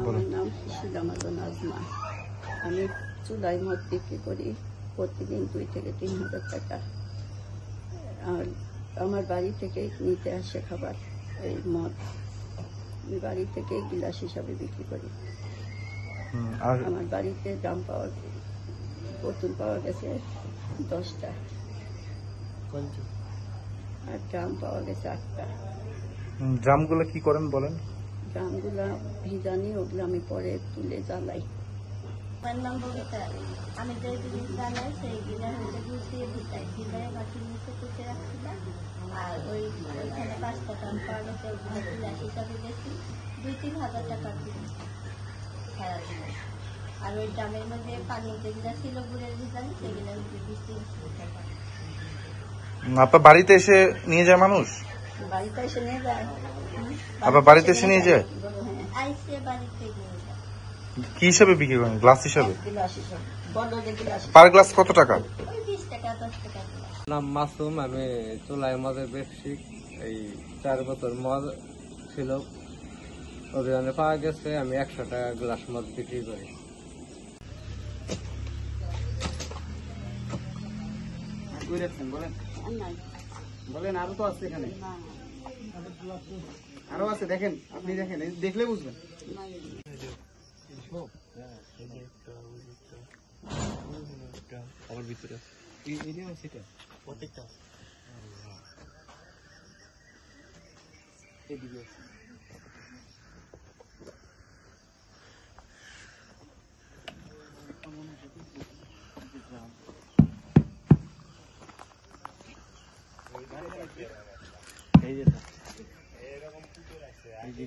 আমার নাম শিলামাজ নাজমা। আমি চুলাই মদ বিক্রি করি প্রতিদিন 2 থেকে 3 হাজার টাকা। আর আমার বাড়ি থেকে নিতে আসে খাবার, এই মদ আমি বাড়ি থেকে গিলাস হিসাবে বিক্রি করি। আমার বাড়িতে বোতল পাওয়া গেছে 10টা, আর ড্রাম পাওয়া গেছে 8টা। ড্রামগুলো কি করেন বলেন? ড্রামগুলা ভিজানি, ওগুলো আমি পরে তুলে জ্বালাই। আমার নাম ববিতা। আমি যে জিনিস জ্বালাই সেইগুলো হচ্ছে গুছিয়ে ভিজাই, ভিজাই মাটির নিচে পুঁতে রাখছিলাম। আর ওইখানে 5টা ড্রাম পাওয়া গেছে, ওগুলো গিলাস হিসাবে বেশি 2-3 হাজার টাকা কিনে সারাদিনে। আর ওই ড্রামের মধ্যে পানি যেগুলো ছিল গুড়ের ভিজানি, সেগুলো হচ্ছে 20-30 টাকা। আপনার বাড়িতে এসে নিয়ে যায় মানুষ? বাড়িতে এসে নিয়ে যায়। আপনার বাড়িতে এসে নিয়ে যায়? আইসে বাড়িতে নিয়ে যায়। কি হিসাবে বিক্রি করেন? গ্লাস হিসাবে? গিলাস হিসাবে, বড় যে গিলাস। পার গ্লাস কত টাকা? ওই 20 টাকা 10 টাকা। নাম মাসুম। আমি চুলাই মদের ব্যবসায়িক। এই 4 বোতল মদ ছিল, অভিযানে পাওয়া গেছে। আমি 100 টাকা গ্লাস মদ বিক্রি করি। বলেন, আরো তো আছে এখানে, আরো আছে, দেখেন, আপনি দেখেন, দেখলে বুঝবেন। ভিতরে প্রত্যেকটা এই যে